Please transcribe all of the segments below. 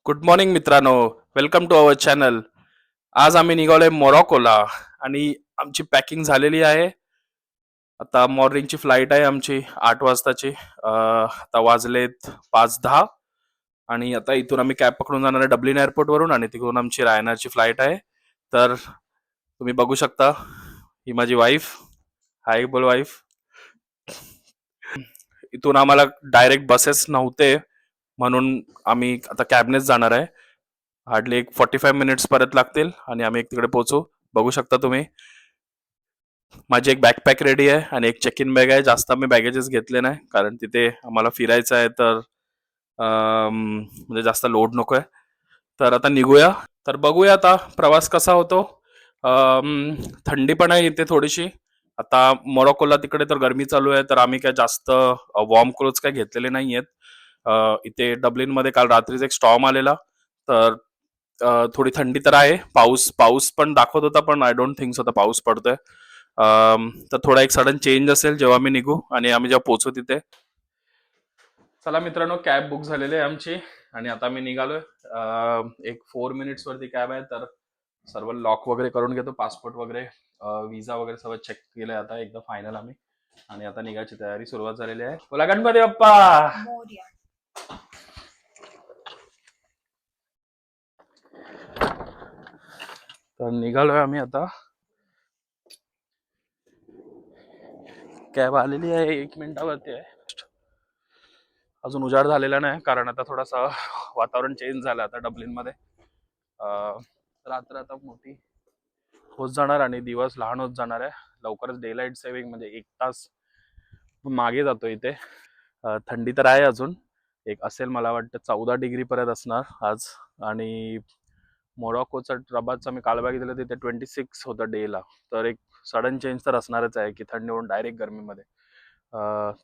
Good morning मित्रांनो. Welcome to our channel. आज आम्ही निघालोय मोरॉकोला आणि आमची पॅकिंग झालेली आहे. आता मॉर्निंगची फ्लाईट आहे आमची 8 वाजताची. आता वाजलेत 5:10 आणि आता इथून आम्ही कॅब पकडून जाणार आहे डब्लिन एअरपोर्ट वरून आणि तिकडून आमची रायनाची फ्लाईट आहे. तर तुम्ही बघू शकता ही माझी वाईफ. हाय बोल वाईफ. इथून आम्हाला डायरेक्ट बसेस नव्हते म्हणून आम्ही आता कॅबनेच जाणार आहे. हार्डली एक 45 मिनिट्स परत लागतील आणि आम्ही एक तिकडे पोहोचू. बघू शकता तुम्ही. माझी एक बॅकपॅक रेडी आहे आणि एक चेक इन बॅग आहे. जास्त आम्ही बॅगेजेस घेतले नाही कारण तिथे आम्हाला फिरायचं आहे, तर म्हणजे जास्त लोड नको आहे. तर आता निघूया. तर बघूया आता प्रवास कसा होतो. थंडी पण आहे इथे थोडीशी. आता मोरॉकोला तिकडे तर गरमी चालू आहे, तर आम्ही काय जास्त वॉर्म क्लोथ्स काय घेतलेले नाही आहेत. इथे डब्लिनमध्ये काल रात्रीच एक स्टॉर्म आलेला, तर थोडी थंडी तर आहे. पाऊस पाऊस पण दाखवत होता, पण आय डोंट थिंक सो आता पाऊस पडतोय. तर थोडा एक सडन चेंज असेल जेव्हा मी निघू आणि आम्ही जेव्हा पोहोचू तिथे. चला मित्रांनो, कॅब बुक झालेली आहे आमची आणि आता मी निघालोय. एक 4 मिनिट्स वरती कॅब आहे, तर सर्व लॉक वगैरे करून घेतो. पासपोर्ट वगैरे, विजा वगैरे सगळं चेक केलंय आता एकदम फायनल आम्ही. आणि आता निघायची तयारी सुरुवात झालेली आहे. बोला गणपती बाप्पा. तर निघालोय आम्ही आता. कॅब आलेली आहे, 1 मिनिटावरती आहे. अजून उजाड झालेला नाही कारण आता थोडासा वातावरण चेंज झालं आता डब्लिन मध्ये. रात्र आता मोठी होत जाणार आणि दिवस लहान होत जाणार आहे. लवकरच डे लाईट सेव्हिंग म्हणजे 1 तास मागे जातो इथे. थंडी तर आहे अजून. एक असेल मला वाटतं 14 डिग्री पर्यंत असणार आज. आणि मोरॉकोचा रबातचा मी काल बघितलं तिथे 26 होतं डेला. तर एक सडन चेंज तर असणारच आहे की थंडी होऊन डायरेक्ट गरमीमध्ये.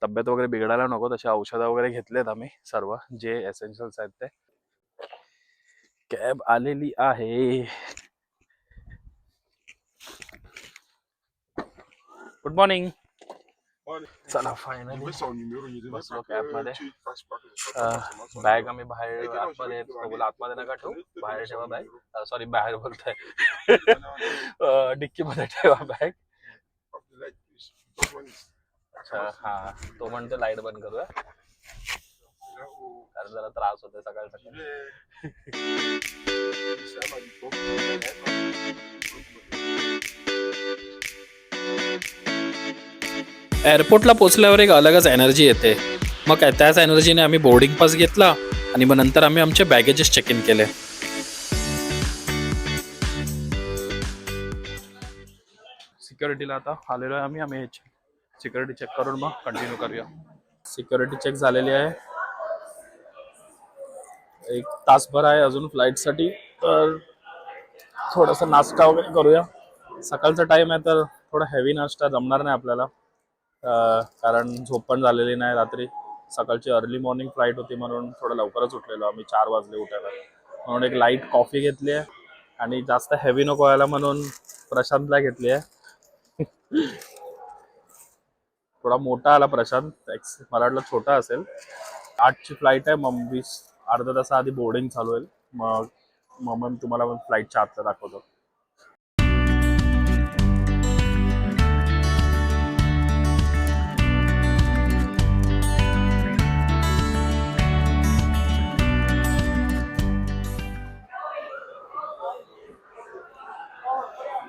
तब्येत वगैरे बिघडायला नको तसे औषधं वगैरे घेतलेत आम्ही सर्व जे एसेन्शियल्स आहेत ते. कॅब आलेली आहे. Good morning. चला फायनली बसलो कॅब मध्ये. बॅग आम्ही बाहेर आतमध्ये बोला आतमध्ये नका ठेवू, बाहेर ठेवा बॅग. सॉरी बाहेर बोलतोय. डिक्की मध्ये ठेवा बॅग. अच्छा हा, तो म्हणतो लाईट बंद करूया कारण जरा त्रास होतोय सकाळ सकाळी. एअरपोर्टला पोहोचल्यावर एक अलगच एनर्जी येते. मग काय त्याच एनर्जीने आम्ही बोर्डिंग पास घेतला आणि मग नंतर आम्ही आमचे बॅगेजेस चेक इन केले. सिक्युरिटीला आता आलेलो आहे आम्ही सिक्युरिटी चेक करून मग कंटिन्यू करूया. सिक्युरिटी चेक झालेली आहे. 1 तासभर आहे अजून फ्लाईटसाठी, तर थोडासा नाश्ता वगैरे करूया. सकाळचा टाइम आहे तर थोडा हेवी नाश्ता जमणार नाही आपल्याला, कारण झोप पण झालेली नाही रात्री. सकाळची अर्ली मॉर्निंग फ्लाईट होती म्हणून थोडं लवकरच उठलेलो आम्ही. 4 वाजले उठायला. म्हणून एक लाईट कॉफी घेतली आहे आणि जास्त हेवी नको व्हायला म्हणून प्रशांतला घेतली आहे. थोडा मोठा आला प्रशांत, मला वाटलं छोटा असेल. 8ची फ्लाईट आहे. मग अर्धा तासाआधी बोर्डिंग चालू होईल. मग तुम्हाला फ्लाईटच्या आतला दाखवतो.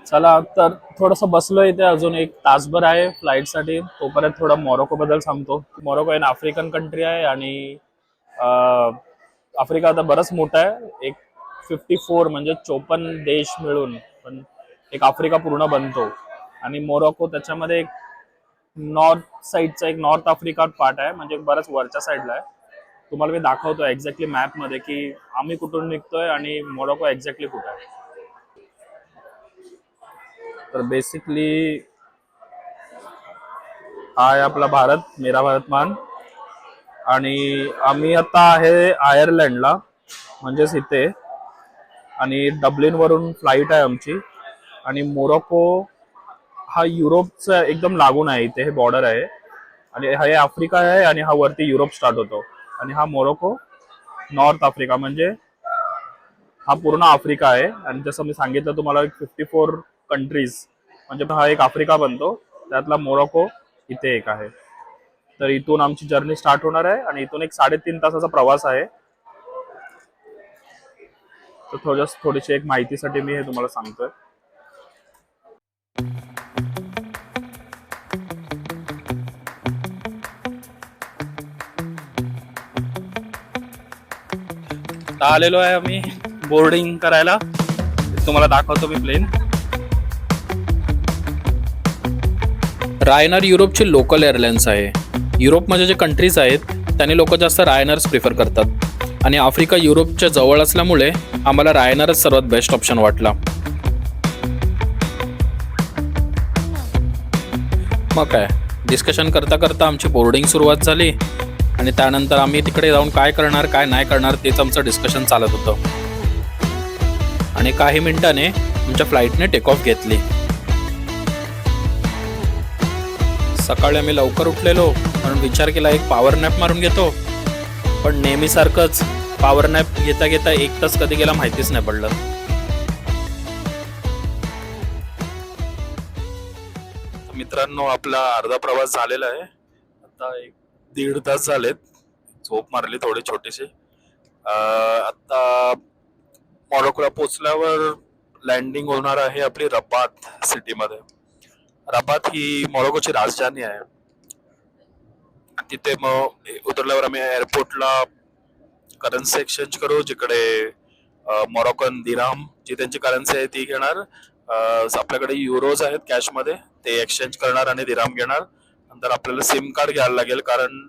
चला तर थोडंसं बसलो इथे. अजून 1 तासभर आहे फ्लाईटसाठी. तोपर्यंत थोडा मोरॉको बद्दल सांगतो. मोरॉको एक आफ्रिकन कंट्री आहे आणि आफ्रिका आता बरंच मोठा आहे. एक 54 म्हणजे 54 देश मिळून पण एक आफ्रिका पूर्ण बनतो. आणि मोरॉको त्याच्यामध्ये एक नॉर्थ साईडचा एक नॉर्थ आफ्रिका पार्ट आहे, म्हणजे बरंच वरच्या साईडला आहे. तुम्हाला मी दाखवतो एक्झॅक्टली मॅपमध्ये की आम्ही कुठून निघतोय आणि मोरॉको एक्झॅक्टली कुठे आहे. तर बेसिकली हा आहे आपला भारत, मेरा भारत मान. आणि आम्ही आता आहे आयर्लंडला, म्हणजेच इथे. आणि डब्लिन वरून फ्लाईट आहे आमची. आणि मोरॉको हा युरोपचा एकदम लागून आहे. इथे हे बॉर्डर आहे आणि हे आफ्रिका आहे आणि हा वरती युरोप स्टार्ट होतो. आणि हा मोरॉको नॉर्थ आफ्रिका म्हणजे हा पूर्ण आफ्रिका आहे आणि जसं मी सांगितलं तुम्हाला 54 कंट्रीज म्हणजे हा एक आफ्रिका बनतो. त्यातला मोरोको इथे एक आहे. तर इथून आमची जर्नी स्टार्ट होणार आहे आणि इथून एक 3.5 तासाचा प्रवास आहे. तर थोडीशी एक माहितीसाठी मी हे तुम्हाला सांगतोय. आलेलो आहे आम्ही बोर्डिंग करायला. तुम्हाला दाखवतो मी प्लेन. रायनर युरोपची लोकल एअरलाइन्स आहे. युरोपमध्ये जे कंट्रीज आहेत त्याने लोक जास्त रायनर्स प्रिफर करतात आणि आफ्रिका युरोपच्या जवळ असल्यामुळे आम्हाला रायनरच सर्वात बेस्ट ऑप्शन वाटला. मग काय डिस्कशन करता करता आमची बोर्डिंग सुरुवात झाली आणि त्यानंतर आम्ही तिकडे जाऊन काय करणार काय नाही करणार तेच आमचं डिस्कशन चालत होतं. आणि काही मिनिटाने आमच्या फ्लाईटने टेक ऑफ घेतली. सकाळी आम्ही लवकर उठलेलो म्हणून विचार केला एक पॉवर नॅप मारून घेतो, पण नेहमीसारखंच पॉवर नॅप घेता घेता 1 तास कधी गेला माहितीच नाही पडलं. मित्रांनो आपला अर्धा प्रवास झालेला आहे. आता 1-1.5 तास झालेत. झोप मारली थोडी छोटीशी. आता मोरोकोला पोचल्यावर लँडिंग होणार आहे आपली रबात सिटीमध्ये. रबात ही मोरोकोची राजधानी आहे. तिथे मग उतरल्यावर आम्ही एअरपोर्टला करन्सी एक्सचेंज करू, जिकडे मोरोकन दिराम जी त्यांची करन्सी आहे ती घेणार. आपल्याकडे युरोज आहेत कॅशमध्ये, ते एक्सचेंज करणार आणि दिराम घेणार. नंतर आपल्याला सिम कार्ड घ्यायला लागेल, कारण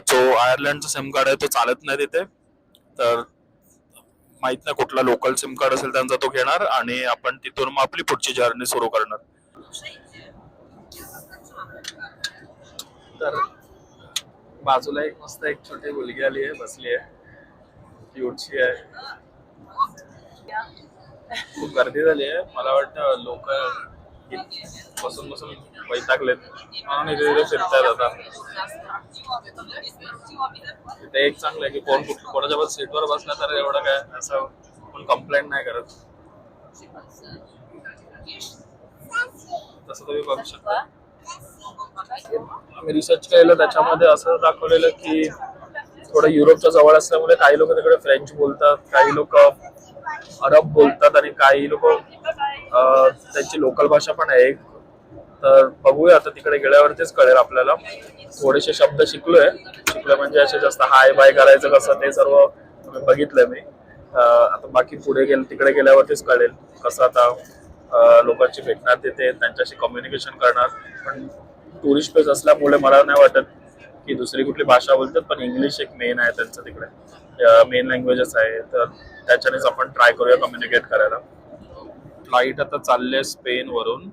जो आयर्लंडचा सिम कार्ड आहे तो चालत नाही तिथे. तर माहित नाही कुठला लोकल सिम कार्ड असेल त्यांचा तो घेणार आणि आपण तिथून मग आपली पुढची जर्नी सुरू करणार. तर बाजूला एक मस्त एक छोटी मुलगी आली आहे, बसली आहे, क्यूटची आहे. खूप गर्दी झाली आहे. मला वाटतं लोक बसून बसून वैतागलेत म्हणून इथे तिथे फिरतायत. आता इथे एक चांगलं आहे की कोणाच्या पण सीटवर बसला तर एवढं काय असं कोण कंप्लेंट नाही करत. तसं तुम्ही बघू शकता. आम्ही रिसर्च केलं त्याच्यामध्ये असं दाखवलेलं की थोडं युरोपच्या जवळ असल्यामुळे काही लोक तिकडे फ्रेंच बोलतात, काही लोक अरब बोलतात आणि काही लोक त्यांची लोकल भाषा पण आहे एक. तर बघूया आता तिकडे गेल्यावरतीच कळेल आपल्याला. थोडेसे शब्द शिकलोय म्हणजे असे जास्त हाय बाय करायचं कसं ते सर्व बघितलंय मी. आता बाकी पुढे तिकडे गेल्यावरतीच कळेल कसं आता लोकांची भेटणार, तिथे त्यांच्याशी कम्युनिकेशन करणार. पण टुरिस्ट प्लेस असल्यामुळे मला नाही वाटत की दुसरी कुठली भाषा बोलतात, पण इंग्लिश एक मेन आहे त्यांचं तिकडे, मेन लँग्वेजच आहे. तर त्याच्यानेच आपण ट्राय करूया कम्युनिकेट करायला. फ्लाईट आता चालले स्पेन वरून.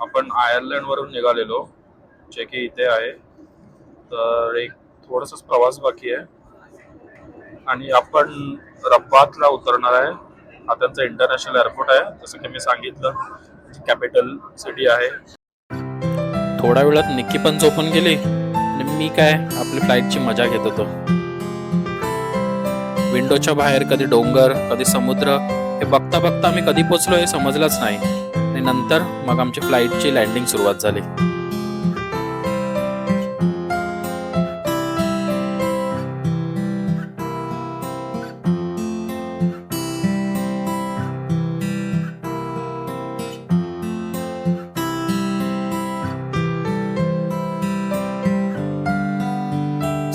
आपण आयर्लंड वरून निघालेलो, जे की इथे आहे. तर एक थोडासाच प्रवास बाकी आहे आणि आपण रबातला उतरणार आहे. हा त्यांचा इंटरनॅशनल एअरपोर्ट आहे, जसं की मी सांगितलं कॅपिटल सिटी आहे. थोड्या वेळात निक्की पण झोपून गेली आणि मी काय आपली फ्लाईटची मजा घेत होतो. विंडोच्या बाहेर कधी डोंगर कधी समुद्र हे बघता बघता आम्ही कधी पोचलो हे समजलंच नाही. आणि नंतर मग आमची फ्लाईटची लँडिंग सुरुवात झाली.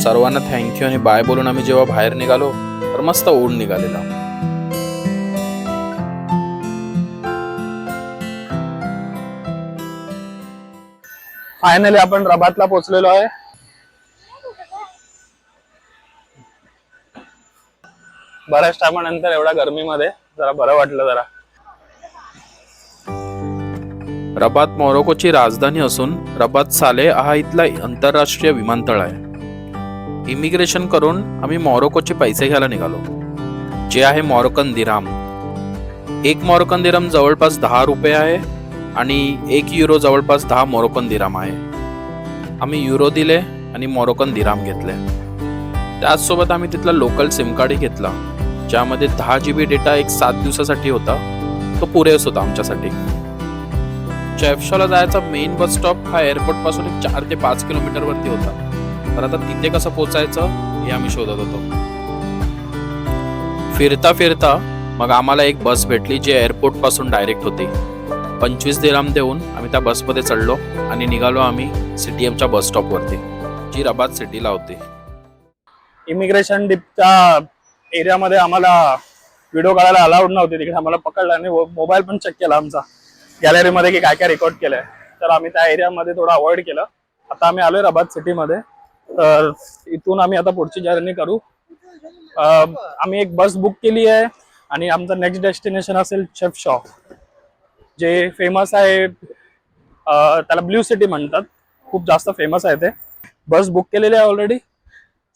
सर्वांना थँक्यू आणि बाय बोलून आम्ही जेव्हा बाहेर निघालो तर मस्त ऊन निघालेला. फायनली आपण रबातला पोहोचलेलो आहे. बऱ्याच टायमानंतर एवढ्या गर्मीमध्ये जरा बरं वाटलं जरा. रबात मोरोकोची राजधानी असून रबात साले हा इथला आंतरराष्ट्रीय विमानतळ आहे. इमिग्रेशन करून आम्ही मोरोकोचे पैसे घ्यायला निघालो, जे आहे मोरोकन दिराम. 1 मोरोकन दिराम जवळपास 10 रुपये आहे आणि 1 युरो जवळपास 10 मोरोकन दिराम आहे. आम्ही युरो दिले आणि मोरोकन दिराम घेतले. त्याचसोबत आम्ही तिथला लोकल सिम कार्डही घेतला. ज्यामध्ये 10 GB डेटा एक 7 दिवसासाठी होता. तो पुरेस होता आमच्यासाठी. चेफशॉला जायचा मेन बस स्टॉप हा एअरपोर्ट पासून एक 4 ते 5 किलोमीटर वरती होता. तर आता तिथे कसं पोहोचायचं हे आम्ही शोधत होतो. फिरता फिरता मग आम्हाला एक बस भेटली जी एअरपोर्ट पासून डायरेक्ट होती. 25 दिरहम देऊन आम्ही त्या बसमध्ये चढलो आणि निघालो आम्ही CTMच्या बस स्टॉपवरती, जी रबात सिटीला होती. इमिग्रेशन डिपच्या एरियामध्ये आम्हाला व्हिडिओ काढायला अलाउड नव्हते. तिकडे आम्हाला पकडलं आणि मोबाईल पण चेक केला आमचा गॅलरीमध्ये की काय काय रेकॉर्ड केलंय. तर आम्ही त्या एरियामध्ये थोडं अवॉइड केलं. आता आम्ही आलोय रबात सिटीमध्ये. तर इथून आम्ही आता पुढची जर्नी करू. आम्ही एक बस बुक केली आहे आणि आमचं नेक्स्ट डेस्टिनेशन असेल चेफशॉ, जे फेमस आहे. त्याला ब्ल्यू सिटी म्हणतात. खूप जास्त फेमस आहे ते. बस बुक केलेली आहे ऑलरेडी.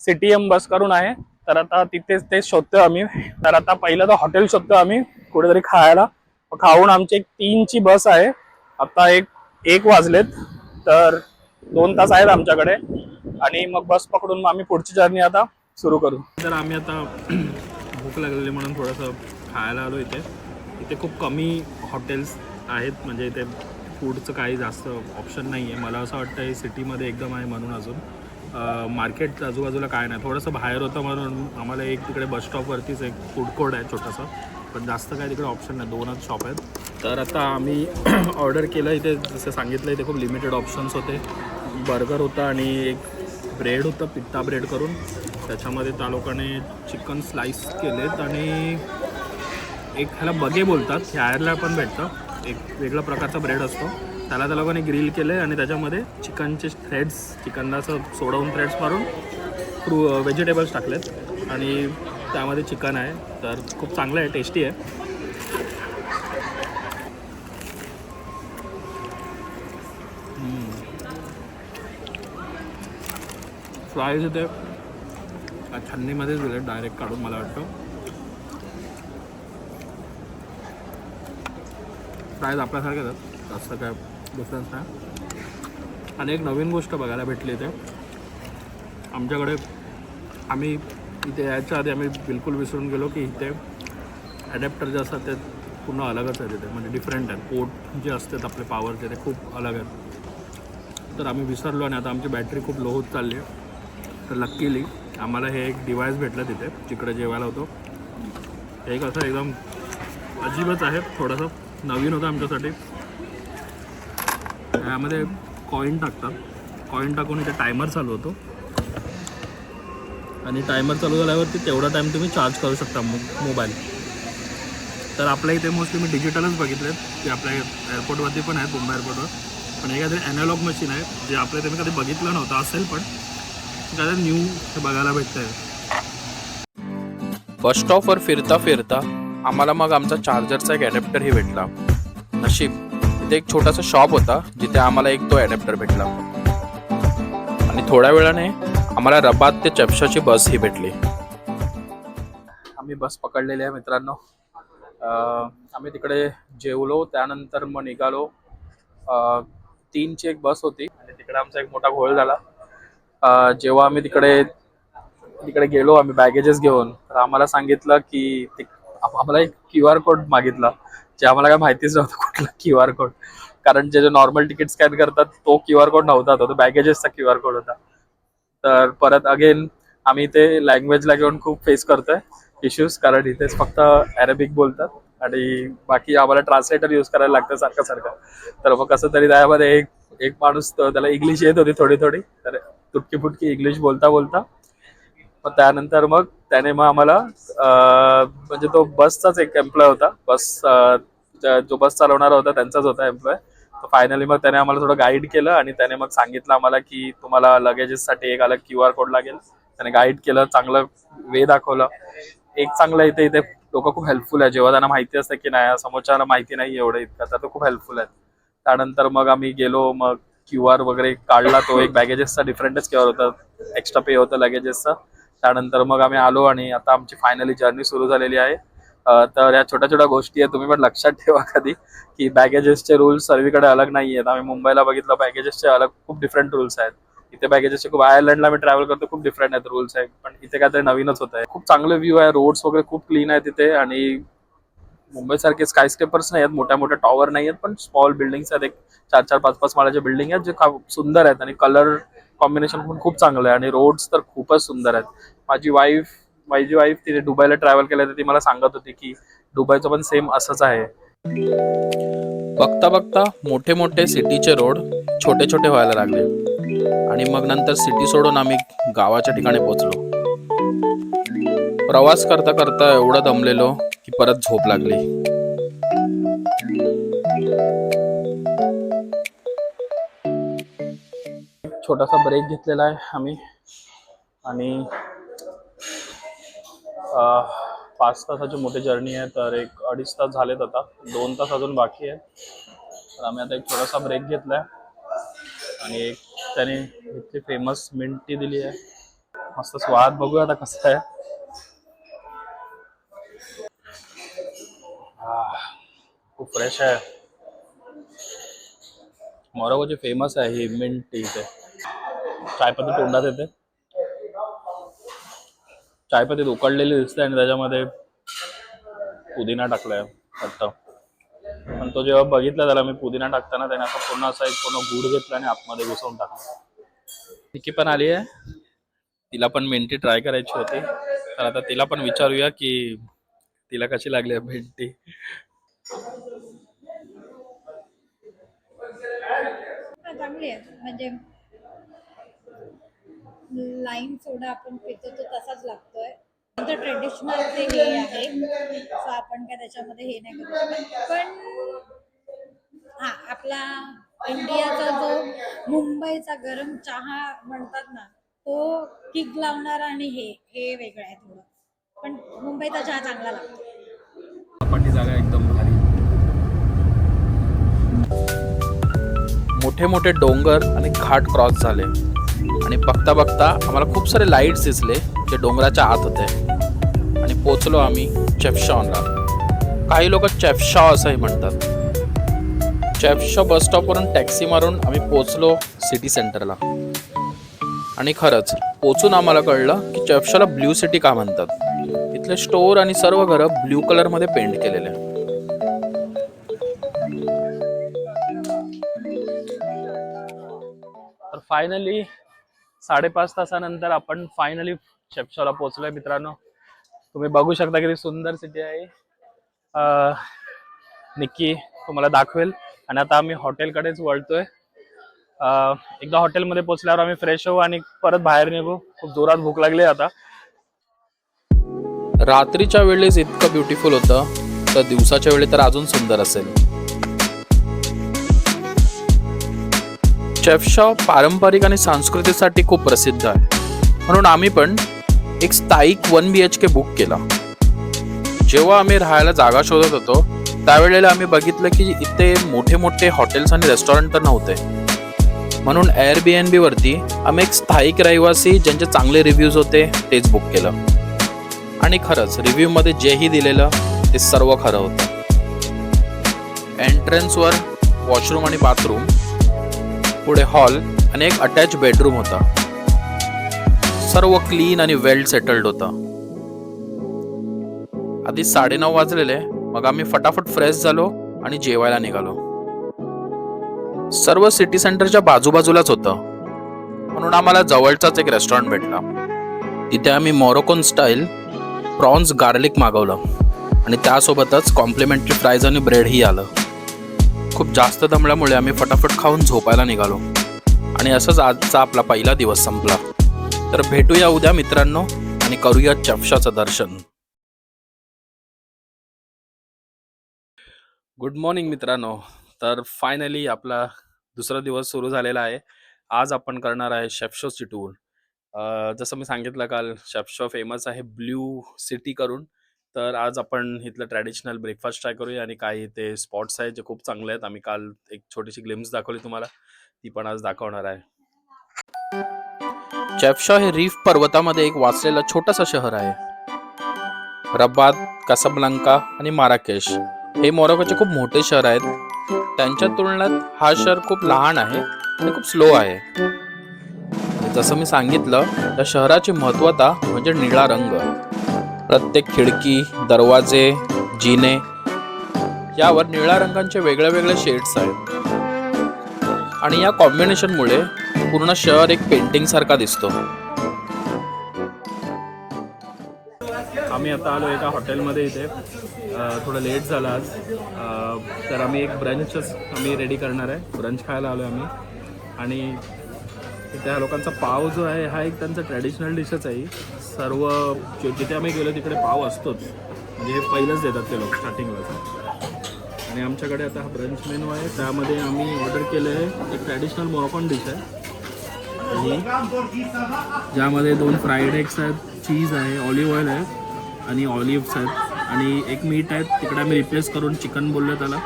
CTM बस करून आहे. तर आता तिथेच ते शोधतोय आम्ही. तर आता पहिलं तर हॉटेल शोधतोय आम्ही कुठेतरी खायला. खाऊन आमची एक 3ची बस आहे. आता एक वाजलेत. तर 2 तास आहेत आमच्याकडे आणि मग बस पकडून मग आम्ही पुढची जर्नी आता सुरू करू. तर आम्ही आता भूक लागलेली म्हणून थोडंसं खायला आलो. इथे खूप कमी हॉटेल्स आहेत. म्हणजे इथे फूडचं काही जास्त ऑप्शन नाही आहे. मला असं वाटतं हे सिटीमध्ये एकदम आहे म्हणून. अजून मार्केट आजूबाजूला काय नाही. थोडंसं बाहेर होतं म्हणून आम्हाला एक तिकडे बस स्टॉपवरतीच एक फूड कोर्ट आहे छोटंसं. पण जास्त काय तिकडे ऑप्शन नाही. 2च शॉप आहेत. तर आता आम्ही ऑर्डर केलं. इथे जसं सांगितलं इथे खूप लिमिटेड ऑप्शन्स होते. बर्गर होता आणि एक ब्रेड होतं, पित्ता ब्रेड करून. त्याच्यामध्ये त्या लोकांनी चिकन स्लाइस केलेत आणि एक ह्याला बगे बोलतात. ह्याला पण भेटतं. एक वेगळ्या प्रकारचा ब्रेड असतो. त्याला त्या लोकांनी ग्रिल केले आणि त्याच्यामध्ये चिकनचे थ्रेड्स, चिकनला असं सोडवून थ्रेड्स मारून व्हेजिटेबल्स टाकलेत आणि त्यामध्ये चिकन आहे. तर खूप चांगलं आहे, टेस्टी आहे. फ्राईज इथे थंडीमध्येच दिले डायरेक्ट काढून मला वाटतं. फ्राईज आपल्यासारखेच आहेत, जास्त काय डिफरन्स नाही. आणि एक नवीन गोष्ट बघायला भेटली इथे आमच्याकडे. आम्ही इथे यायच्या आधी आम्ही बिलकुल विसरून गेलो की इथे ॲडॅप्टर जे असतात ते पूर्ण अलगच आहेत. इथे म्हणजे डिफरंट आहेत. पोर्ट जे असतात आपले पॉवरचे ते खूप अलग आहेत. तर आम्ही विसरलो आणि आता आमची बॅटरी खूप लो होत चालली आहे. तर लकीली आम्हाला हे एक डिव्हाइस भेटलं तिथे जिकडे जेवायला होतो. हे एक असं एकदम अजीबच आहे, थोडंसं नवीन होतं आमच्यासाठी. यामध्ये कॉईन टाकतात. कॉईन टाकून इथे टायमर चालू होतो आणि टायमर चालू झाल्यावरती तेवढा टाईम तुम्ही चार्ज करू शकता मोबाईल. तर आपल्या इथे मोस्टली मी डिजिटलच बघितलेत की आपल्या एअरपोर्टवरती पण आहेत, मुंबई एअरपोर्टवर. पण हे काहीतरी ॲनालॉग मशीन आहे जे आपल्या इथे मी कधी बघितलं नव्हतं. असेल पण काहीतरी न्यू हे बघायला भेटतं आहे. बस स्टॉपवर फिरता फिरता आम्हाला मग आमचा चार्जरचा एक ॲडॅप्टरही भेटला. नशीब तिथे एक छोटासा शॉप होता जिथे आम्हाला एक तो ॲडॅप्टर भेटला. आणि थोड्या वेळाने आम्हाला रबात ते चेफशॉची बसही भेटली. आम्ही बस पकडलेली आहे मित्रांनो. आम्ही तिकडे जेवलो, त्यानंतर मग निघालो. 3ची एक बस होती आणि तिकडे आमचा एक मोठा घोळ झाला. जेव्हा आम्ही तिकडे गेलो आम्ही बॅगेजेस घेऊन, तर आम्हाला सांगितलं की आम्हाला एक QR कोड मागितला, जे आम्हाला काय माहितीच नव्हतं कुठला QR कोड. कारण जे नॉर्मल तिकीट स्कॅन करतात तो QR कोड नव्हता, तो बॅगेजेसचा QR कोड होता. तर परत अगेन आम्ही इथे लँग्वेजला घेऊन खूप फेस करतोय इश्यूज, कारण इथेच फक्त अरेबिक बोलतात आणि बाकी आम्हाला ट्रान्सलेटर यूज करायला लागतं सारखं. तर मग कसं तरी त्यामध्ये एक माणूस त्याला इंग्लिश येत होती थोडी, तर तुटकी फुटकी इंग्लिश बोलता मग त्यानंतर मग त्याने मग आम्हाला म्हणजे तो बसचाच एक एम्प्लॉय होता. जो बस चालवणारा होता त्यांचाच होता एम्प्लॉय. तर फायनली मग त्याने आम्हाला थोडं गाईड केलं आणि त्याने मग सांगितलं आम्हाला की तुम्हाला लगेजेससाठी एक अलग QR कोड लागेल. त्याने गाईड केलं, चांगलं वे दाखवलं. एक चांगलं इथे लोक खूप हेल्पफुल आहे. जेव्हा त्यांना माहिती असतं की नाही समोरच्याला माहिती नाही एवढं इतकं, तर तो खूप हेल्पफुल आहे. त्यानंतर मग आम्ही गेलो, मग QR वगैरे काढला. तो एक बॅगेजेसचा डिफरंटच QR होता, एक्स्ट्रा पे होतं लगेजेसचा. त्यानंतर मग आम्ही आलो आणि आता आमची फायनली जर्नी सुरू झालेली आहे. तर या छोट्या गोष्टी आहेत, तुम्ही पण लक्षात ठेवा कधी की बॅगेजेसचे रूल्स सर्वीकडे अलग नाही आहेत. आम्ही मुंबईला बघितलं बॅगेजेसचे अलग खूप डिफरंट रूल्स आहेत. इथे बॅगेजचे खूप, आयर्लंडला मी ट्रॅव्हल करतो खूप डिफरंट आहेत रूल्स आहेत, पण इथे काहीतरी नवीनच होत आहे. खूप चांगले व्ह्यू आहे, रोड्स वगैरे खूप क्लीन आहे तिथे, आणि मुंबईसारखे स्कायस्क्रेपर्स नाही आहेत, मोठ्या मोठ्या टॉवर नाही आहेत, पण स्मॉल बिल्डिंग्स आहेत, एक 4-4, 5-5 माळ्याच्या बिल्डिंग आहेत जे खूप सुंदर आहेत, आणि कलर कॉम्बिनेशन पण खूप चांगलं आहे, आणि रोड्स तर खूपच सुंदर आहेत. माझी वाईफ तिथे दुबईला ट्रॅव्हल केलं तर ती मला सांगत होती की दुबईचं पण सेम असंच आहे. बघता बघता मोठे मोठे सिटीचे रोड छोटे छोटे व्हायला लागले, आणि मग नंतर सिटी सोडून आम्ही गावाच्या ठिकाणी पोहोचलो. प्रवास करता करता एवढं दमलेलो की परत झोप लागली. छोटासा ब्रेक घेतलेला आहे आम्ही, आणि 5 तासाची मोठी जर्नी आहे, तर 1-2.5 तास झालेत, आता 2 तास अजून बाकी आहे. तर आम्ही आता एक छोटासा ब्रेक घेतलाय, आणि एक त्याने इथली फेमस मिंट टी दिली आहे. मस्त स्वाद बघूया आता कसं आहे. खूप फ्रेश आहे. मोरोकोची फेमस आहे ही मिंट टी. इथे चायपत्ती तोंडात येते, चायपत्ती उकळलेली दिसते, आणि त्याच्यामध्ये पुदिना टाकलाय वाटतं. पण तो जेव्हा बघितला त्याला मी पुदिना टाकताना, त्याने असं पूर्ण गूळ घेतला आणि आतमध्ये घुसवून टाकला. निकी पण आली आहे, तिला पण मेंटी ट्राय करायची होती, तर आता तिला पण विचारूया की तिला कशी लागली आहे मेंटी. चांगली आहे, म्हणजे लाईम सोडा आपण पितो तो तसाच लागतोय. नंतर ट्रेडिशनल जे हे आहे, सो आपण काय त्याच्यामध्ये हे नाही करू शकत. पण हा, आपला इंडियाचा जो मुंबईचा गरम चहा म्हणतात ना, तो किक लावणारा, आणि हे वेगळं आहे थोडं, पण मुंबईचा चहा चांगला लागतो. सपाटी जागा एकदम भारी. मोठे मोठे डोंगर आणि घाट क्रॉस झाले, आणि बघता बघता आम्हाला खूप सारे लाईट्स दिसले जे डोंगराच्या आत होते, आणि पोचलो आम्ही चेफशॉनला. काही लोक चेफशॉ असंही म्हणतात. चेफशॉ बस स्टॉपवरून टॅक्सी मारून आम्ही पोचलो सिटी सेंटरला, आणि खरंच पोचून आम्हाला कळलं की चेफशॉला ब्ल्यू सिटी का म्हणतात. इथले स्टोर आणि सर्व घरं ब्ल्यू कलरमध्ये पेंट केलेले. तर फायनली 5.5 तासानंतर आपण फायनली चेफशॉला पोहोचलोय मित्रांनो. तुम्ही बघू शकता किती सुंदर सिटी आहे. निक्की तुम्हाला दाखवेल, आणि आता आम्ही हॉटेलकडेच वळतोय. एकदा हॉटेलमध्ये पोहोचल्यावर आम्ही फ्रेश होऊ आणि परत बाहेर निघू. खूप जोरात भूक लागली आता. रात्रीच्या वेळेस इतकं ब्युटिफुल होतं, तर दिवसाच्या वेळी तर अजून सुंदर असेल. चेफशॉ पारंपरिक आणि संस्कृतीसाठी खूप प्रसिद्ध आहे, म्हणून आम्ही पण एक स्थायिक 1 BHK बुक केला. जेव्हा आम्ही राहायला जागा शोधत होतो त्यावेळेला आम्ही बघितलं की इथे मोठे मोठे हॉटेल्स आणि रेस्टॉरंट तर नव्हते, म्हणून Airbnb वरती आम्ही एक स्थायिक रहिवासी ज्यांचे चांगले रिव्ह्यूज होते तेच बुक केलं. आणि खरंच रिव्ह्यू मध्ये जेही दिलेलं ते सर्व खरं होतं. एंट्रन्सवर वॉशरूम आणि बाथरूम, पुढे हॉल आणि एक अटॅच बेडरूम होता. सर्व क्लीन आणि वेल सेटल्ड होता. आधी 9:30 वाजलेले, मग आम्ही फटाफट फ्रेश झालो आणि जेवायला निघालो. सर्व सिटी सेंटरच्या बाजूबाजूलाच होतं, म्हणून आम्हाला जवळचाच एक रेस्टॉरंट भेटला. तिथे आम्ही मोरोकोन स्टाईल प्रॉन्स गार्लिक मागवलं, आणि त्यासोबतच कॉम्प्लिमेंटरी फ्राईज आणि ब्रेडही आलं. खूप जास्त दमल्यामुळे आम्ही फटाफट खाऊन झोपायला निघालो, आणि असंच आजचा आपला पहिला दिवस संपला. तर भेटूया उद्या मित्रांनो, आणि करूया चेफशॉचं दर्शन. गुड मॉर्निंग मित्रांनो. तर फायनली आपला दुसरा दिवस सुरू झालेला आहे. आज आपण करणार आहे शेफशॉची टूर. जसं मी सांगितलं काल, शेफशॉ फेमस आहे ब्ल्यू सिटी करून. तर आज आपण इथलं ट्रॅडिशनल ब्रेकफास्ट ट्राय करूया, आणि काही ते स्पॉट्स आहेत जे खूप चांगले आहेत. आम्ही काल एक छोटीशी ग्लिम्स दाखवली तुम्हाला, ती पण आज दाखवणार आहे. चेफशॉ हे रीफ पर्वतामध्ये एक वाचलेलं छोटंसं शहर आहे. रबात, कासाब्लांका आणि माराकेश हे मोरोकोचे खूप मोठे शहर आहेत. त्यांच्या तुलनेत हा शहर खूप लहान आहे आणि खूप स्लो आहे. जसं मी सांगितलं, त्या शहराची महत्त्वता म्हणजे निळा रंग. प्रत्येक खिडकी, दरवाजे, जिने यावर निळ्या रंगांचे वेगळे वेगळे शेड्स आहेत आणि या कॉम्बिनेशनमुळे पूर्ण शहर एक पेंटिंग सारखा दिसतो. आम्ही आता आलो एका हॉटेलमध्ये इथे. थोडं लेट झालं आज, तर आम्ही एक ब्रंचच आम्ही रेडी करणार आहे. ब्रंच खायला आलो आम्ही. आणि त्या लोकांचा पाव जो आहे हा एक त्यांचा ट्रॅडिशनल डिशच आहे. सर्व जिथे आम्ही गेलो तिकडे पाव असतोच, म्हणजे हे पहिलंच देतात ते लोक स्टार्टिंगला. आणि आमच्याकडे आता हा ब्रंच मेनू आहे, त्यामध्ये आम्ही ऑर्डर केलं आहे एक ट्रॅडिशनल मोरॉकन डिश आहे आणि ज्यामध्ये 2 फ्राईड एग्स आहेत, चीज आहे, ऑलिव्ह ऑइल आहे आणि ऑलिव्हस आहेत आणि एक मीट आहेत. तिकडे आम्ही रिप्लेस करून चिकन बोललो त्याला,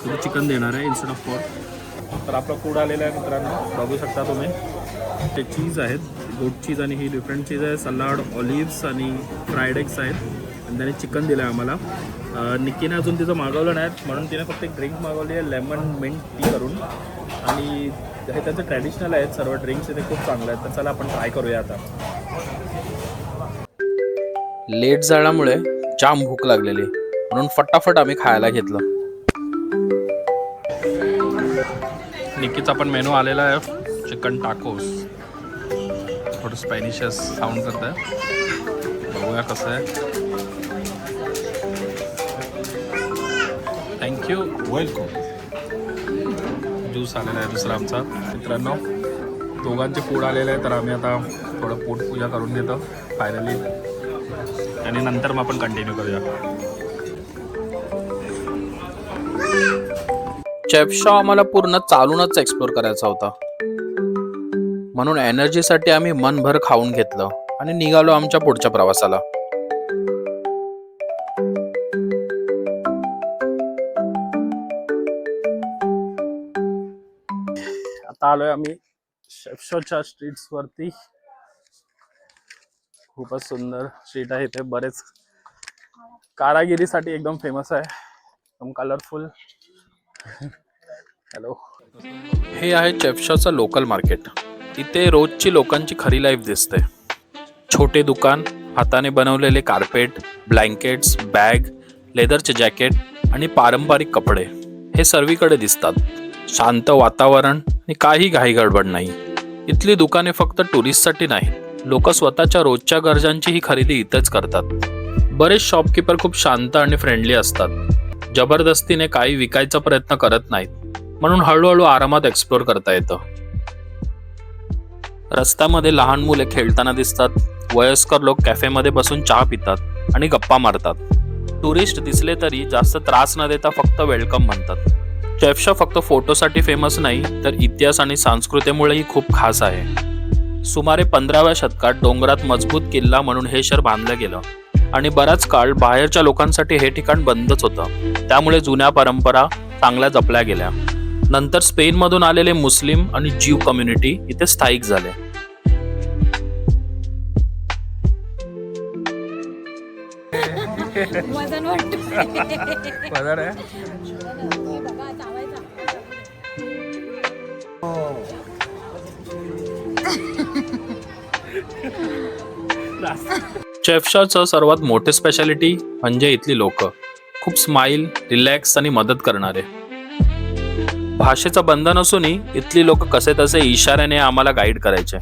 तर चिकन देणार आहे इन्स्टेड ऑफ पॉर्क. तर आपलं फूड आलेलं आहे मित्रांनो, बघू शकता तुम्ही. ते चीज आहेत, गोट चीज आणि ही डिफरंट चीज आहे, सलाड, ऑलिव्हस आणि फ्राईड एग्स आहेत आणि त्याने चिकन दिलं आहे आम्हाला. निक्कीने अजून तिचं मागवलं नाही म्हणून तिने फक्त एक ड्रिंक मागवली आहे, लेमन मिंट टी करून. आणि हे त्यांचं ट्रॅडिशनल आहेत सर्व ड्रिंक्स, इथे खूप चांगलं आहेत. तर चला आपण ट्राय करूया आता. लेट झाल्यामुळे जाम भूक लागलेली म्हणून फटाफट आम्ही खायला घेतलं. निक्कीचा पण मेनू आलेला आहे, चिकन टाकोस. थोडं स्पॅनिशस साऊंड करत आहे, बघूया कसं आहे. Thank you, welcome. ज्यूस आलेला आहे दुसरा आमचा. मित्रांनो, दोघांचे फूड आलेले आहे, तर आम्ही आता थोडं पोटपूजा करून घेतो फायनली आणि नंतर मग आपण कंटिन्यू करूया. चेफ शॉ आम्हाला पूर्ण चालूनच एक्सप्लोर करायचा होता, म्हणून एनर्जीसाठी आम्ही मनभर खाऊन घेतलं आणि निघालो आमच्या पुढच्या प्रवासाला. आता आलोय आम्ही शेफ शॉच्या स्ट्रीट्सवरती. खूपच सुंदर स्ट्रीट आहे, इथे बरेच कारागिरीसाठी एकदम फेमस आहे, एकदम कलरफुल. हॅलो. हे आहे चेफशॉचं लोकल मार्केट. इथे रोजची लोकांची खरी लाईफ दिसते. छोटे दुकान, हाताने बनवलेले कार्पेट, ब्लँकेट्स, बॅग, लेदरचे जॅकेट आणि पारंपरिक कपडे हे सर्वीकडे दिसतात. शांत वातावरण आणि काही घाई गडबड नाही. इथली दुकाने फक्त टुरिस्टसाठी नाही, लोक स्वतःच्या रोजच्या गरजांची ही खरेदी इथेच करतात. बरेच शॉपकीपर खूप शांत आणि फ्रेंडली असतात. जबरदस्तीने काही विकायचा प्रयत्न करत नाहीत, म्हणून हळूहळू आरामात एक्सप्लोर करता येतं. रस्त्यामध्ये लहान मुले खेळताना दिसतात. वयस्कर लोक कॅफेमध्ये बसून चहा पितात आणि गप्पा मारतात. टुरिस्ट दिसले तरी जास्त त्रास न देता फक्त वेलकम म्हणतात. चेफशॉ फक्त फोटोसाठी फेमस नाही, तर इतिहास आणि संस्कृतीमुळेही खूप खास आहे. सुमारे 15व्या शतकात डोंगरात मजबूत किल्ला म्हणून हे शहर बांधलं गेलं आणि बराच काळ बाहेरच्या लोकांसाठी हे ठिकाण बंदच होतं. त्यामुळे जुन्या परंपरा चांगल्या जपल्या गेल्या. नंतर स्पेनमधून आलेले मुस्लिम आणि ज्यू कम्युनिटी इथे स्थायिक झाले. वजन वाटतं. बरोबर आहे. बघा, चावायचा. चेफशॉचं सर्वात मोठे स्पेशालिटी म्हणजे इथली लोक. खूप स्माईल, रिलॅक्स आणि मदत करणारे. भाषेचं बंधन असूनही इथली लोक कसे तसे इशाऱ्याने आम्हाला गाईड करायचे.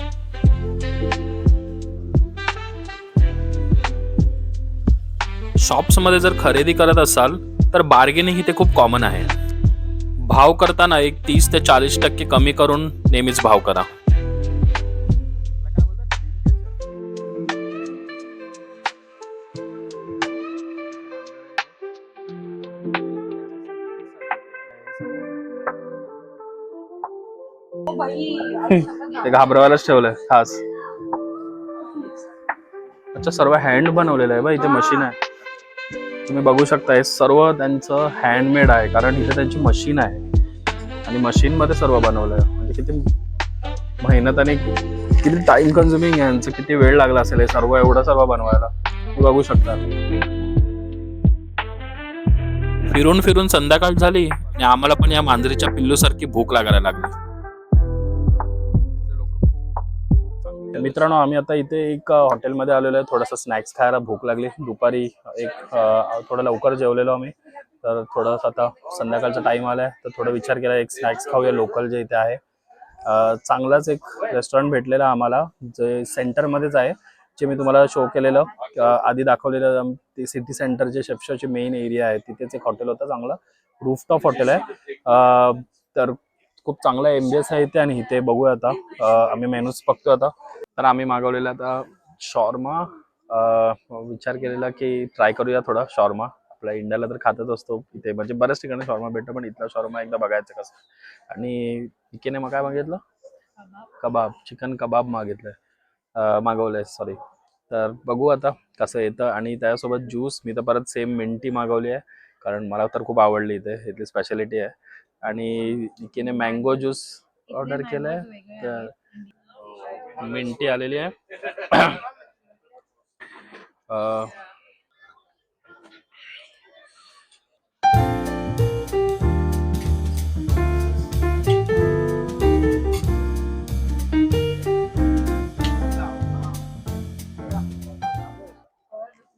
शॉप्समध्ये जर खरेदी करत असाल तर बार्गेनिंग इथे खूप कॉमन आहे. भाव करताना एक 30 ते 40% कमी करून नेहमीच भाव करा. ते घाबरवायलाच ठेवलंय खास. अच्छा, सर्व हँड बनवलेलं आहे बा. इथे मशीन आहे, तुम्ही बघू शकता. हे सर्व त्यांचं हँडमेड आहे, कारण इथे त्यांची मशीन आहे आणि मशीन मध्ये सर्व बनवलंय. म्हणजे किती मेहनत आणि किती टाइम कन्झ्युमिंग आहे यांचं, किती वेळ लागला असेल हे सर्व एवढं सर्व बनवायला, तुम्ही बघू शकता. फिरून फिरून संध्याकाळ झाली आणि आम्हाला पण या मांजरीच्या पिल्लूसारखी भूक लागायला लागली. मित्रांनो, आम्ही आता इथे एक हॉटेलमध्ये आलेलो आहे. थोडासा स्नॅक्स खायला भूक लागली. दुपारी एक थोडं लवकर जेवलेलो आम्ही, तर थोडंसं आता संध्याकाळचा टाइम आलाय, तर थोडं विचार केला एक स्नॅक्स खाऊया लोकल जे इथे आहे. चांगलाच एक रेस्टॉरंट भेटलेलं आम्हाला, जे सेंटरमध्येच आहे, जे मी तुम्हाला शो केलेलं आधी दाखवलेलं. ते सिटी सेंटर जे शेफशाची मेन एरिया आहे, तिथेच एक हॉटेल होतं. चांगलं रूफटॉप हॉटेल आहे. तर खूप चांगला एमबीएस आहे इथे. आणि इथे बघूया आता, आम्ही मेनूज बघतोय आता. तर आम्ही मागवलेला आता शॉर्मा. विचार केलेला की ट्राय करूया थोडा शॉर्मा. आपल्या इंडियाला तर खातच असतो इथे, म्हणजे बऱ्याच ठिकाणी शॉर्मा भेटतो, पण इथला शॉर्मा एकदा बघायचं कसं. आणि इकेने मग काय मागितलं? कबाब, चिकन कबाब मागवलंय सॉरी. तर बघू आता कसं येतं. आणि त्यासोबत ज्यूस मी तर परत सेम मिंटी मागवली आहे, कारण मला तर खूप आवडली इथली स्पेशालिटी आहे. आणि इकेने मँगो ज्यूस ऑर्डर केलंय, तर मिंटी आलेली आहे. अं,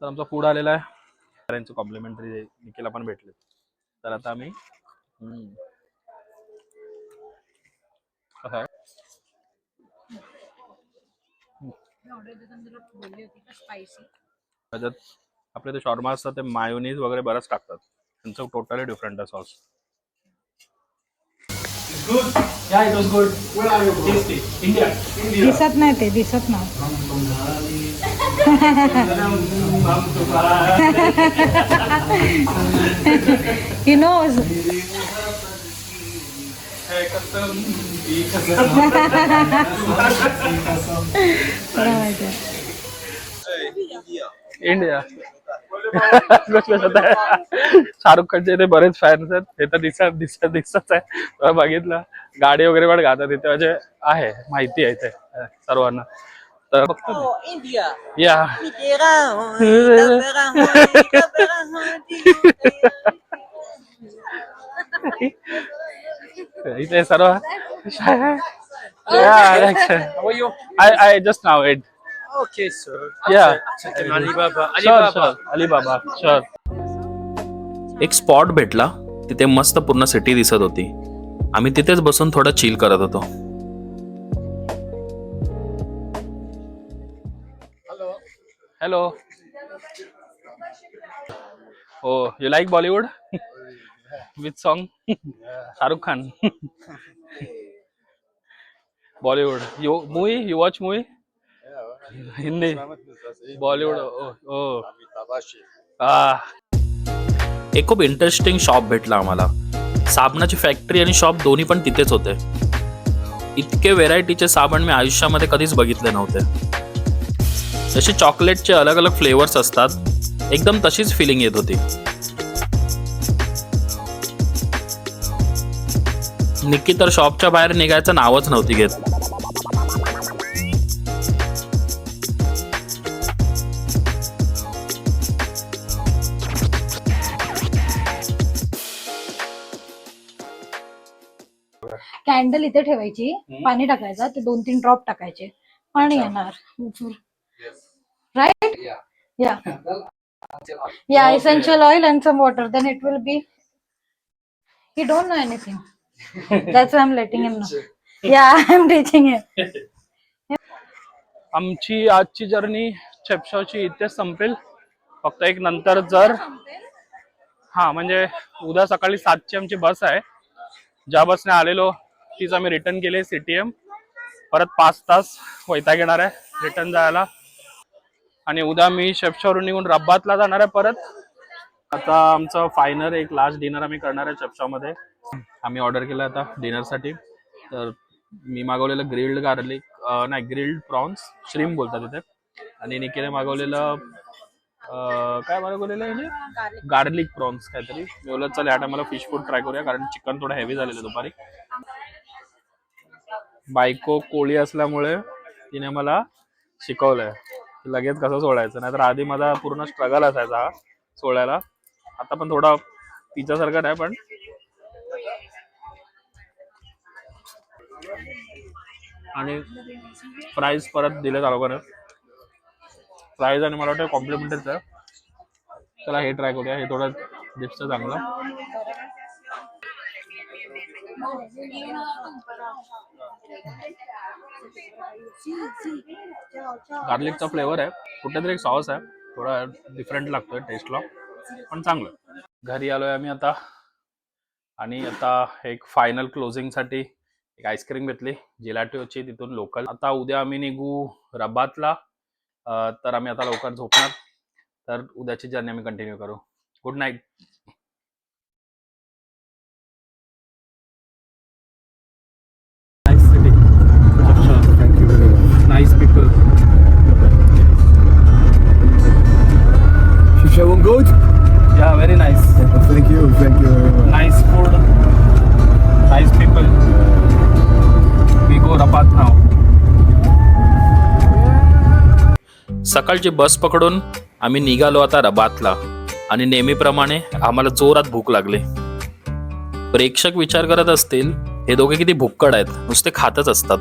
तर आमचा फूड आलेला आहे. त्यांचे कॉम्प्लिमेंटरी निखिला पण भेटले. तर आता आम्ही कसं आहे त्याच्यात आपले ते शॉर्मा असतात ते मायोनीज वगैरे बरंच टाकतात. त्यांचं टोटली डिफरंट आहे सॉस. दिसत नाही ते, दिसत नाही. He knows. मला माहिती आहे. इंडिया. शाहरुख खानचे ते बरेच फॅन्स आहेत. हे तर दिसतच आहे. बघितलं गाडी वगैरे पण गातात इथे, म्हणजे आहे माहिती आहे इथे सर्वांना. तर फक्त या इथे सर्व I just now it. Okay, sir. Yeah. Chicken Alibaba. Sure. Alibaba. Sure. एक स्पॉट भेटला, तिथे मस्त पूर्ण सिटी दिसत होती. आम्ही तिथेच बसून थोडं चिल करत होतो. Hello. Oh, you like Bollywood? Which song? Shahrukh Khan. Bollywood. You movie? You watch movie? Hindi. Bollywood. Oh. एक खूप इंटरेस्टिंग शॉप भेटला आम्हाला. साबणाची फॅक्टरी आणि शॉप दोन्ही पण तिथेच होते. इतके व्हेरायटीचे साबण मी आयुष्यामध्ये कधीच बघितले नव्हते. जसे चॉकलेटचे अलग अलग फ्लेवर्स असतात, एकदम तशीच फिलिंग येत होती. निक्की तर शॉपच्या बाहेर निघायचं नावच नव्हती घेत. कॅन्डल इथे ठेवायची, पाणी टाकायचं, ते 2-3 ड्रॉप टाकायचे, पाणी येणार. Right? Yeah essential oil and some water, then it will be. He don't know anything. That's why I am letting him know. Yeah I am teaching him. आमची आजची जर्नी शेफशाची इथेच संपेल. फक्त एक नंतर जर म्हणजे उद्या सकाळी 7ची आमची बस आहे. ज्या बसने आलेलो तीच आम्ही रिटर्न केली सीटीएम. परत 5 तास वैताग येणार आहे रिटर्न जायला. आणि उद्या मी शेफशावरून निघून रब्बातला जाणार आहे परत. आता आमचं फायनल एक लास्ट डिनर आम्ही करणार आहे शेफशामध्ये. आम्ही ऑर्डर केलं आता डिनरसाठी. तर मी मागवलेलं ग्रिल्ड गार्लिक ग्रिल्ड प्रॉन्स, श्रीम बोलतात तिथे. आणि निकीने मागवलेलं काय मागवलेलं आहे, गार्लिक प्रॉन्स काहीतरी. मी बोलत चल या टायमाला फिश फूड ट्राय करूया, कारण चिकन थोडं हेवी झालेलं दुपारी. बायको कोळी असल्यामुळे तिने मला शिकवलंय लगेच कसं सोडायचं. नाहीतर आधी माझा पूर्ण स्ट्रगल असायचा हा सोडायला. आता पण थोडा तिच्यासारखं नाही, पण आणि फ्राईज परत दिले लोकांना. फ्राईज आणि मला वाटतं कॉम्प्लिमेंटरीच आहे. चला हे ट्राय करूया. हे थोडं दिसतं चांगलं. गार्लिकचा फ्लेवर आहे. कुठेतरी एक सॉस आहे. थोडा डिफरंट लागतोय टेस्टला, पण चांगलं. घरी आलोय आम्ही आता आणि आता एक फायनल क्लोजिंगसाठी एक आईस्क्रीम घेतली जिलाटिओची तिथून लोकल. आता उद्या आम्ही निघू रबातला. तर आम्ही आता लवकर झोपणार. तर उद्याची जर्नी आम्ही कंटिन्यू करू. Good night. Nice city. Thank you very much. Nice people. Shisha one good? या very nice. Thank you very much. Nice food, nice people. We go Rabat now. सकाळची बस पकडून आम्ही निघालो आता रबातला आणि नेहमीप्रमाणे आम्हाला जोरात भूक लागली. प्रेक्षक विचार करत असतील हे दोघे किती भुक्कड आहेत, नुसते खातच असतात.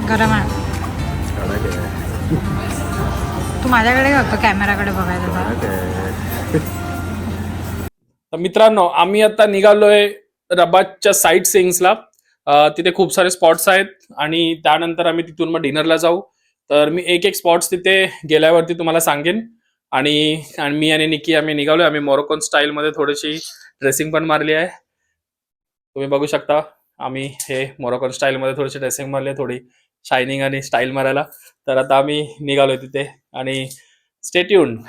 गरम आहे. तू माझ्याकडे का होतं कॅमेराकडे बघायला? तर मित्रांनो आम्ही आता निघालोय रबातच्या साईट सीइंग्सला. तिथे खूप सारे स्पॉट्स आहेत आणि त्यानंतर आम्ही तिथून मग डिनरला जाऊ. तर मी एक स्पॉट्स तिथे गेल्यावरती तुम्हाला सांगेन. आणि मी आणि निकी आम्ही निघालोय. आम्ही मोरोकोन स्टाईलमध्ये थोडीशी ड्रेसिंग पण मारली आहे. तुम्ही बघू शकता आम्ही हे मोरोकोन स्टाईलमध्ये थोडीशी ड्रेसिंग मारली आहे, थोडी शायनिंग आणि स्टाईल मारायला. तर आता आम्ही निघालोय तिथे आणि स्टे ट्यून्ड.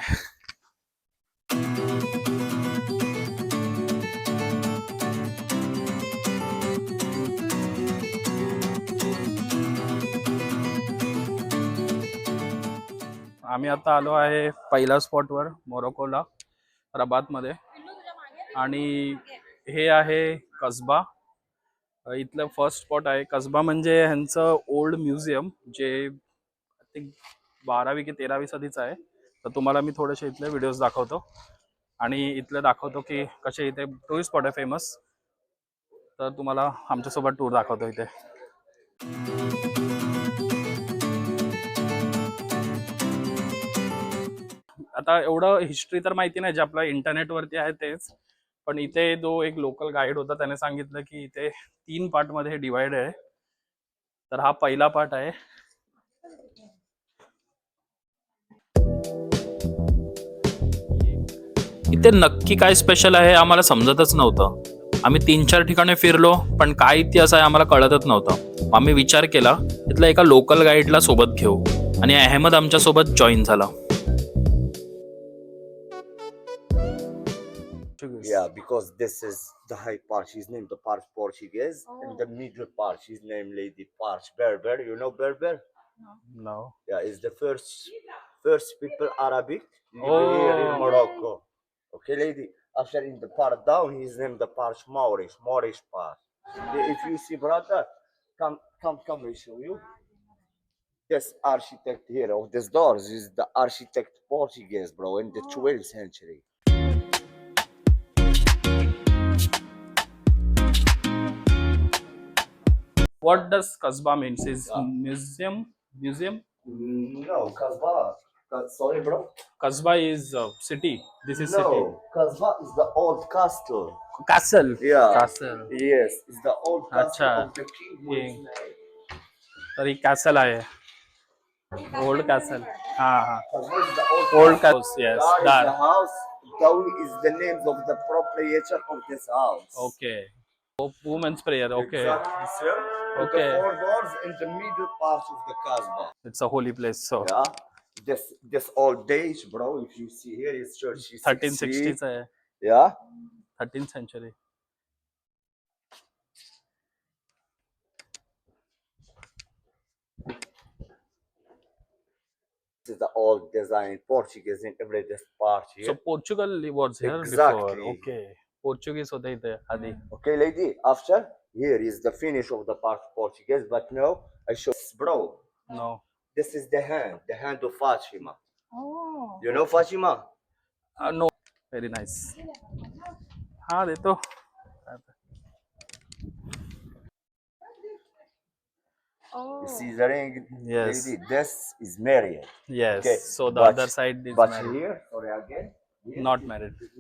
आम्ही आता आलो आहे पहिल्या स्पॉटवर मोरोकोला रबातमध्ये. आणि हे आहे कसबा. इथलं फर्स्ट स्पॉट आहे. कसबा म्हणजे ह्यांचं ओल्ड म्युझियम जे ते 12वी की 13वी सदीचं आहे. तर तुम्हाला मी थोडेसे इथले व्हिडिओज दाखवतो आणि इथले दाखवतो की कसे इथे टुरिस्ट स्पॉट आहे फेमस. तर तुम्हाला आमच्यासोबत टूर दाखवतो इथे. आता एवढं हिस्ट्री तर माहिती नाही जे आपल्या इंटरनेटवरती आहे तेच. पण इथे जो एक लोकल गाईड होता त्याने सांगितलं की इथे 3 पार्टमध्ये हे डिवाइड आहे. तर हा पहिला पार्ट आहे. इथे नक्की काय स्पेशल आहे आम्हाला समजतच नव्हतं. आम्ही 3-4 ठिकाणी फिरलो पण काय इतिहास आहे आम्हाला कळतच नव्हतं. आम्ही विचार केला इथल्या एका लोकल गाईडला सोबत घेऊ आणि अहमद आमच्या सोबत जॉईन झाला. Yeah, because this is the high part. She's named the part Portuguese, and the middle part she's named Lady Part Berber. You know Berber? No. Yeah, it's the first people Arabic live here in Morocco. Okay, lady. After in the part down, he's named the part Moorish part. If you see, brother, come, we show you. This architect here of this doors is the architect Portuguese, bro, in the 12th century. What does Kasbah means? Is museum? No, Kasbah. Sorry, bro. Kasbah is city. This is city. No, Kasbah is the old castle. Castle. Yeah. Castle. Yes, it's the old castle Acha. of the king. who is like- तर ही castle आहे. Old castle. हा हा. Kasbah is the old old castle. Yes. Dar is दार. the house. Dawi is the names of the proprietor of this house. Okay. Women's prayer. Okay. Exactly, sir. With Okay. the 4 doors in the middle part of the Kasbah. It's a holy place. So Yeah. This old age, bro. If you see here, it's church. 1360 आहे. Yeah. 13th century. This is the old design, Portuguese in every this part here. So Portugal was here Exactly. before. Okay. Portuguese होते इथे आधी. Okay, lady. After here is the finish of the part Portuguese, but now I show bro. No. This is the hand of Fatima. Oh. You know Fatima? No. Very nice. हा देतो. You see the ring, Yes. lady. This is married. Yes. Okay. So the But- other side is But married. here, sorry again. Here Not it married. is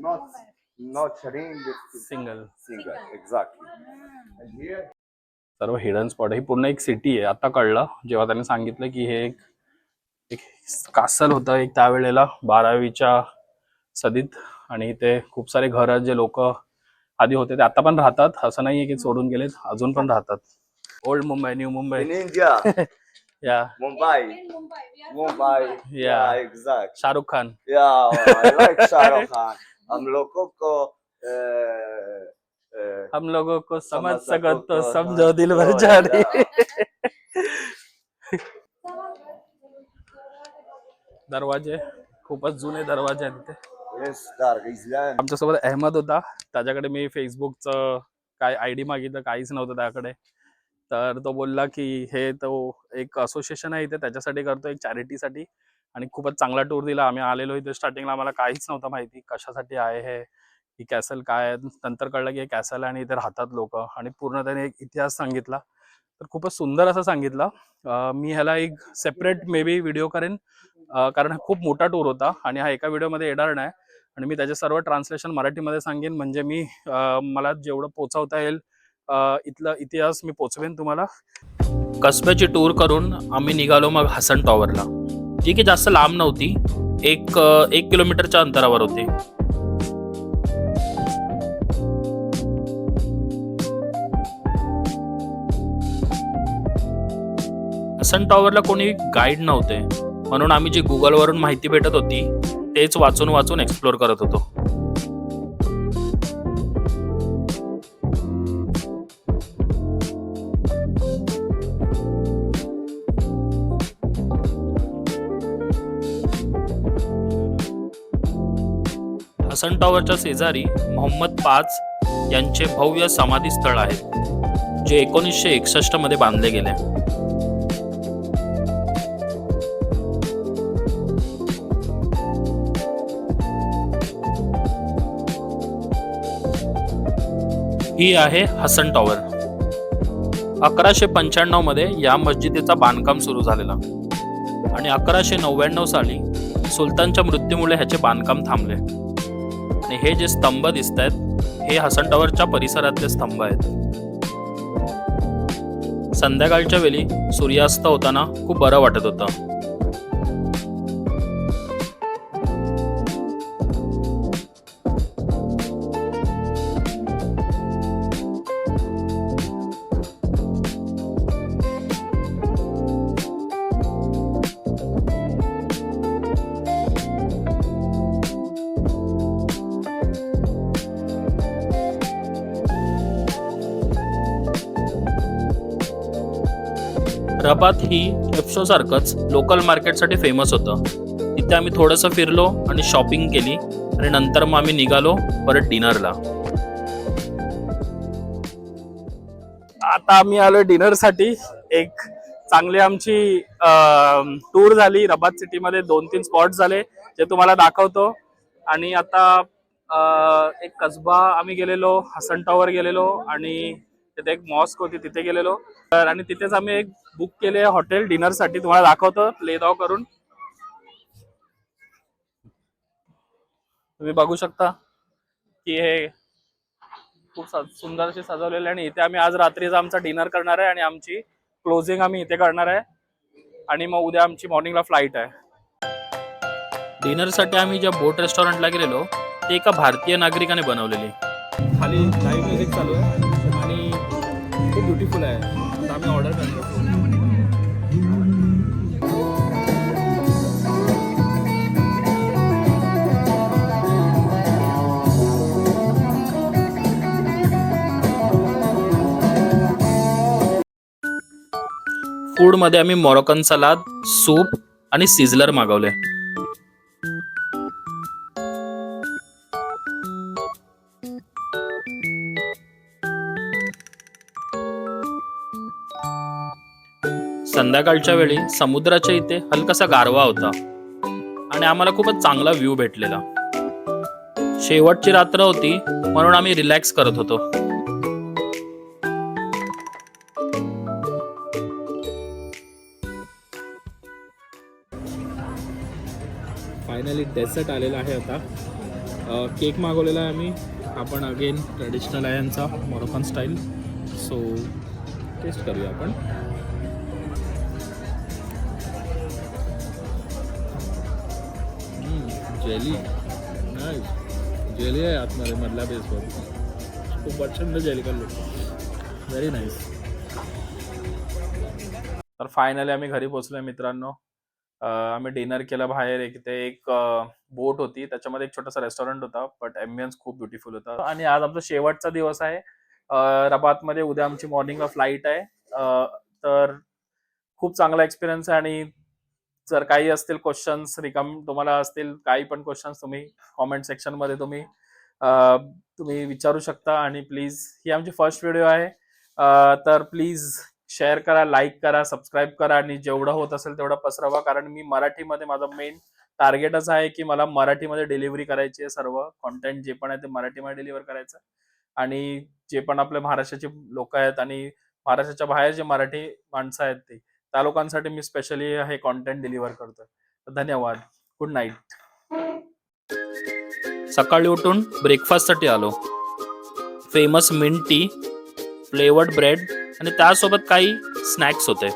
not ring. It's Single. single. Exactly. And here. सर्व hidden spot ही पूर्ण एक city आहे. आता कळलं जेव्हा त्यांनी सांगितलं की हे एक कासल होतं एक त्यावेळेला 12वीच्या सदीत, आणि ते खूप सारे घर जे लोक आधी होते ते आता पण राहतात. असं नाहीये की सोडून गेलेत, अजून पण राहतात. Old Mumbai, new Mumbai. In India, या Mumbai. Mumbai. Yeah. Exact. Shahrukh Khan. Yeah, I like Shah Rukh Khan. हम लोगों को हम लोगों को समझ समझ सको सको तो तो समझो दिल समझो, भर जाने. दरवाजे खूपच जुने दरवाजे आहेत तिथे. yes, Dark Islam. आमच्यासोबत अहमद होता. त्याच्याकडे मी फेसबुकचं काय आयडी मागितलं, काहीच नव्हतं त्याकडे. तर तो बोलला की हे तो एक असोसिएशन आहे इथे, त्याच्यासाठी करतो, एक चॅरिटीसाठी, आणि खूपच चांगला टूर दिला. आम्ही आलेलो इथे स्टार्टिंगला आम्हाला काहीच नव्हतं माहिती कशासाठी आहे हे, ही कॅसल काय आहे. नंतर कळलं की हे कॅसल आहे आणि इथे राहतात लोक, आणि पूर्ण त्याने एक इतिहास सांगितला. तर खूपच सुंदर असं सांगितलं. मी ह्याला एक सेपरेट मे बी व्हिडिओ करेन, कारण हा खूप मोठा टूर होता आणि हा एका व्हिडिओमध्ये येणार नाही. आणि मी त्याचे सर्व ट्रान्सलेशन मराठीमध्ये सांगेन, म्हणजे मी मला जेवढं पोचवता येईल इथला इतिहास मी पोचवेन तुम्हाला. कसब्याची टूर करून आम्ही निघालो मग हसन टॉवरला, जी की जास्त लांब नव्हती, एक किलोमीटरच्या अंतरावर होती. हसन टॉवरला कोणी गाईड नव्हते, म्हणून आम्ही जी गुगलवरून माहिती भेटत होती तेच वाचून वाचून एक्सप्लोर करत होतो. हसन टॉवरच्या शेजारी मोहम्मद पाच यांचे भव्य समाधी स्थळ आहे, जे 1961 मध्ये बांधले गेले. ही आहे हसन टॉवर. 1195 मध्ये या मस्जिदीचा बांधकाम सुरू झालेला आणि 1199 साली सुलतानच्या मृत्यूमुळे ह्याचे बांधकाम थांबले. आणि हे जे स्तंभ दिसत आहेत हे हसन टॉवरच्या परिसरातले स्तंभ आहेत. संध्याकाळच्या वेळी सूर्यास्त होताना खूप बरं वाटत होतं. रबात ही एफशो सारखंच लोकल मार्केटसाठी फेमस होतं. तिथे आम्ही थोडंसं फिरलो आणि शॉपिंग केली आणि नंतर मग आम्ही निघालो परत डिनरला. आता आम्ही आलो डिनरसाठी. एक चांगली आमची टूर झाली. रबात सिटीमध्ये 2-3 स्पॉट झाले जे तुम्हाला दाखवतो. आणि आता एक कसबा आम्ही गेलेलो, हसन टॉवर गेलेलो, आणि तिथे एक मॉस्क होती तिथे गेलेलो. आणि तिथेच आम्ही एक बुक केले हॉटेल डिनरसाठी, तुम्हाला दाखवतो प्ले दाव करून. तुम्ही बघू शकता की हे खूप सुंदर असे सजवलेले, आणि इथे आम्ही आज रात्रीचा आमचा डिनर करणार आहे आणि आमची क्लोजिंग आम्ही इथे करणार आहे. आणि मग उद्या आमची मॉर्निंगला फ्लाईट आहे. डिनरसाठी आम्ही ज्या बोट रेस्टॉरंटला गेलेलो ते एका भारतीय नागरिकाने बनवलेली. खाली लाईव्ह म्युझिक चालू आहे आणि खूप ब्युटिफुल आहे. आता आम्ही ऑर्डर करतो. फूडमध्ये आम्ही मोरोकन सलाद, सूप आणि सिझलर मागवले. संध्याकाळच्या वेळी समुद्राच्या इथे हलकासा गारवा होता आणि आम्हाला खूपच चांगला व्ह्यू भेटलेला. शेवटची रात्र होती म्हणून आम्ही रिलॅक्स करत होतो. फायनली डेझर्ट आलेला आहे आता. केक मागवलेला आहे आम्ही. आपण अगेन ट्रेडिशनल आहे यांचा मोरोकन स्टाईल. सो टेस्ट करूया आपण. जेली नाही, जेली आहे आतमध्ये मधल्या बेसवर. खूप प्रचंड जेली खाल्ली. Very nice. तर फायनली आम्ही घरी पोहोचलोय मित्रांनो. आम्ही डिनर केलं बाहेर. एक बोट होती, त्याच्यामध्ये एक छोटासा रेस्टॉरंट होता, बट ॲम्बियन्स खूप ब्युटिफुल होता. आणि आज आमचा शेवटचा दिवस आहे रबातमध्ये. उद्या आमची मॉर्निंगला फ्लाईट आहे. तर खूप चांगला एक्सपिरियन्स आहे. आणि जर काही असतील क्वेश्चन्स तुम्हाला असतील, काही पण क्वेश्चन्स तुम्ही कॉमेंट सेक्शनमध्ये तुम्ही विचारू शकता. आणि प्लीज, ही आमची फर्स्ट व्हिडिओ आहे, तर प्लीज शेअर करा, लाईक करा, सबस्क्राईब करा आणि जेवढं होत असेल तेवढं पसरवा. कारण मी मराठीमध्ये, माझं मेन टार्गेटच आहे की मला मराठीमध्ये डिलिव्हरी करायची आहे. सर्व कॉन्टेंट जे पण आहे ते मराठीमध्ये डिलिव्हर करायचं. आणि जे पण आपले महाराष्ट्राचे लोक आहेत आणि महाराष्ट्राच्या बाहेर जे मराठी माणसं आहेत त्या लोकांसाठी मी स्पेशली हे कॉन्टेंट डिलिव्हर करतोय. धन्यवाद. Good night. सकाळी उठून ब्रेकफास्टसाठी आलो. Famous mint tea, flavoured bread आणि त्यासोबत काही स्नॅक्स होते.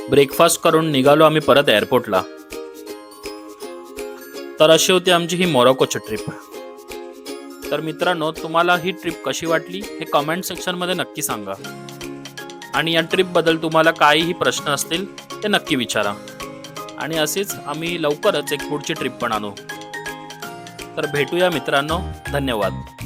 ब्रेकफास्ट करून निघालो आम्ही परत एअरपोर्टला. तर अशी होती आमची ही मोरोकोची ट्रिप. तर मित्रांनो, तुम्हाला ही ट्रिप कशी वाटली हे कमेंट सेक्शनमध्ये नक्की सांगा. आणि या ट्रिपबद्दल तुम्हाला काहीही प्रश्न असतील ते नक्की विचारा. आणि असेच आम्ही लवकरच एक पुढची ट्रिप पण आणू. तर भेटूया मित्रांनो. धन्यवाद.